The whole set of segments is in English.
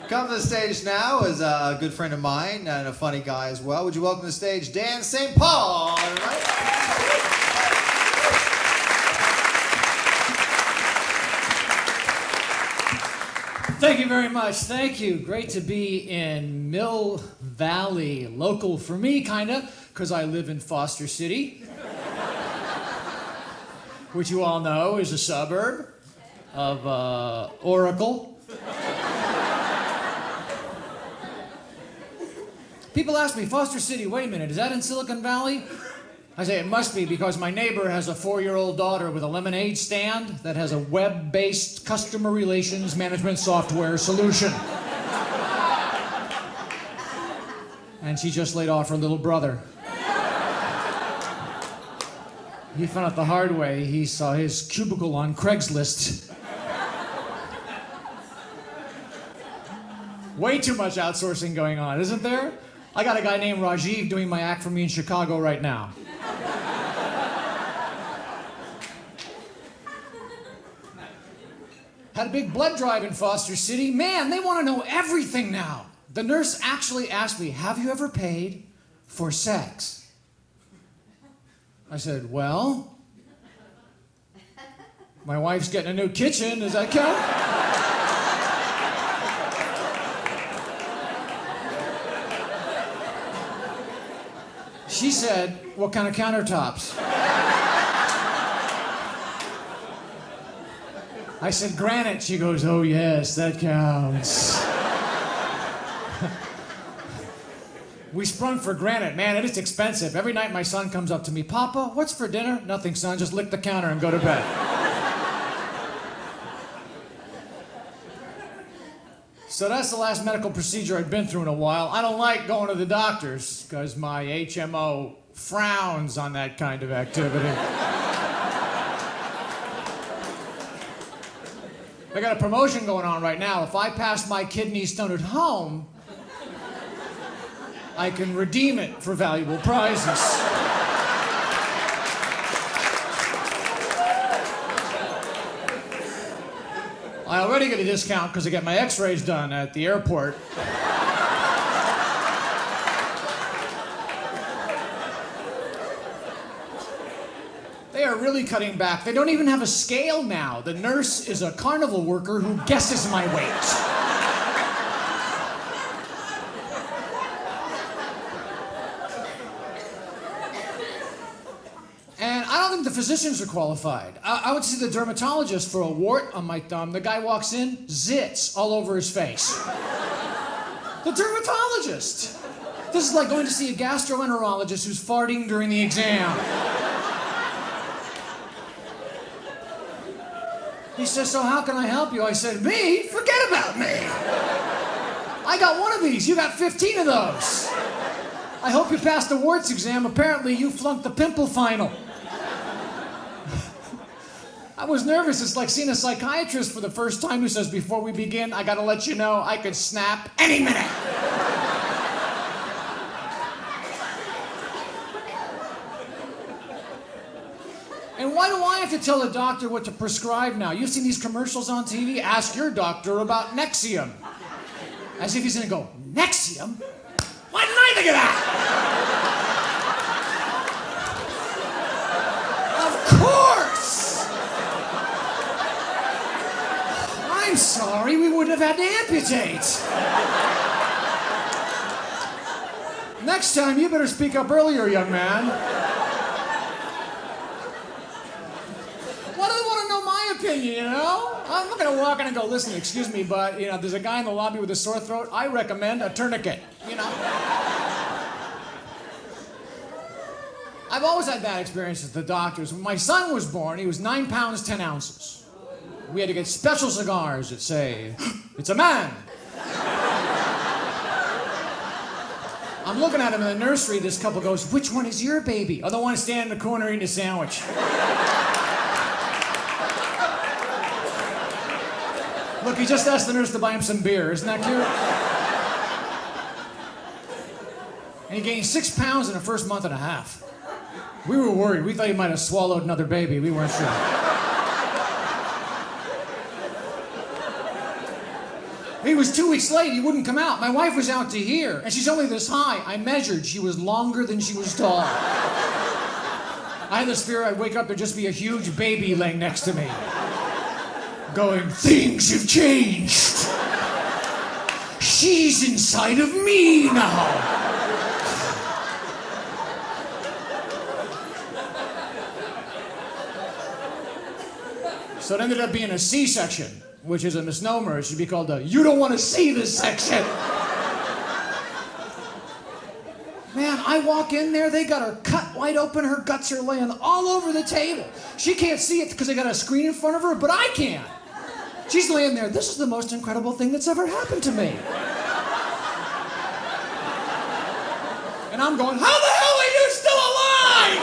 Come to the stage now is a good friend of mine and a funny guy as well. Would you welcome to the stage Dan St. Paul? Right? Thank you very much. Thank you. Great to be in Mill Valley. Local for me, kind of, because I live in Foster City, which you all know is a suburb of Oracle. People ask me, Foster City, wait a minute, is that in Silicon Valley? I say it must be because my neighbor has a 4-year-old daughter with a lemonade stand that has a web-based customer relations management software solution. And she just laid off her little brother. He found out the hard way. He saw his cubicle on Craigslist. Way too much outsourcing going on, isn't there? I got a guy named Rajiv doing my act for me in Chicago right now. Had a big blood drive in Foster City. Man, they want to know everything now. The nurse actually asked me, have you ever paid for sex? I said, well, my wife's getting a new kitchen. Does that count? She said, what kind of countertops? I said, granite. She goes, oh yes, that counts. We sprung for granite. Man, it is expensive. Every night my son comes up to me, Papa, what's for dinner? Nothing, son, just lick the counter and go to bed. So that's the last medical procedure I've been through in a while. I don't like going to the doctors because my HMO frowns on that kind of activity. I got a promotion going on right now. If I pass my kidney stone at home, I can redeem it for valuable prizes. I already get a discount because I get my x-rays done at the airport. They are really cutting back. They don't even have a scale now. The nurse is a carnival worker who guesses my weight. The physicians are qualified. I would see the dermatologist for a wart on my thumb. The guy walks in, zits all over his face. The dermatologist. This is like going to see a gastroenterologist who's farting during the exam. He says, so how can I help you? I said, me? Forget about me. I got one of these. You got 15 of those. I hope you passed the warts exam. Apparently you flunked the pimple final. I was nervous. It's like seeing a psychiatrist for the first time who says, before we begin, I gotta let you know I could snap any minute. And why do I have to tell the doctor what to prescribe now? You've seen these commercials on TV? Ask your doctor about Nexium. As if he's gonna go, Nexium? Why didn't I think of that? Of course! I'm sorry, we wouldn't have had to amputate. Next time, you better speak up earlier, young man. Why do they want to know my opinion, you know? I'm not going to walk in and go, listen, excuse me, but, you know, there's a guy in the lobby with a sore throat. I recommend a tourniquet, you know? I've always had bad experiences with the doctors. When my son was born, he was 9 pounds, 10 ounces. We had to get special cigars that say, it's a man. I'm looking at him in the nursery. This couple goes, which one is your baby? Oh, the one standing in the corner eating a sandwich. Look, he just asked the nurse to buy him some beer. Isn't that cute? And he gained 6 pounds in the first month and a half. We were worried. We thought he might have swallowed another baby. We weren't sure. He was 2 weeks late. He wouldn't come out. My wife was out to here, and she's only this high. I measured. She was longer than she was tall. I had this fear I'd wake up, there'd just be a huge baby laying next to me. Going, things have changed. She's inside of me now. So it ended up being a C-section, which is a misnomer. It should be called a you don't want to see this section. Man, I walk in there, they got her cut wide open, her guts are laying all over the table. She can't see it because they got a screen in front of her, but I can. She's laying there, this is the most incredible thing that's ever happened to me. And I'm going, how the hell are you still alive?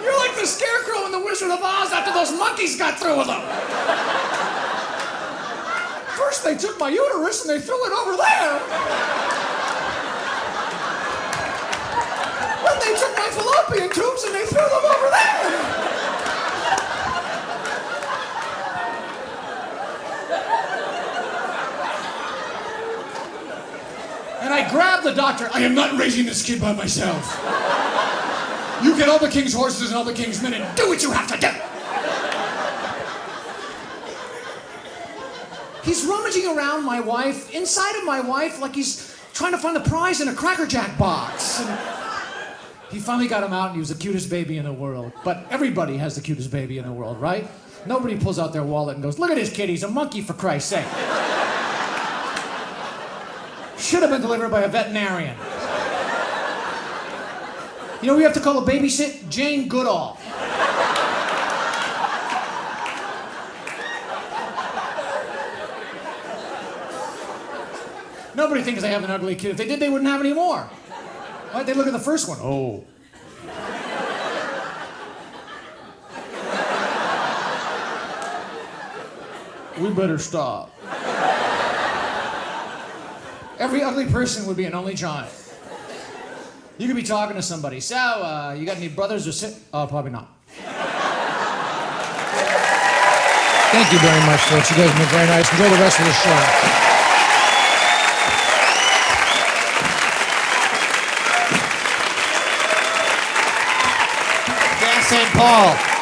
You're like the Scarecrow in The Wizard of Oz after those monkeys got through with him. First they took my uterus and they threw it over there. Then they took my fallopian tubes and they threw them over there. And I grabbed the doctor. I am not raising this kid by myself. You get all the king's horses and all the king's men and do what you have to do. He's rummaging around my wife, inside of my wife, like he's trying to find the prize in a Cracker Jack box. And he finally got him out, and he was the cutest baby in the world. But everybody has the cutest baby in the world, right? Nobody pulls out their wallet and goes, look at this kid, he's a monkey, for Christ's sake. Should have been delivered by a veterinarian. You know who we have to call a babysit? Jane Goodall. Nobody thinks they have an ugly kid. If they did, they wouldn't have any more. Why'd they look at the first one? Oh. We better stop. Every ugly person would be an only child. You could be talking to somebody. So, you got any brothers or sisters? Oh, probably not. Thank you very much, folks. You guys have been very nice. Enjoy the rest of the show. St. Paul.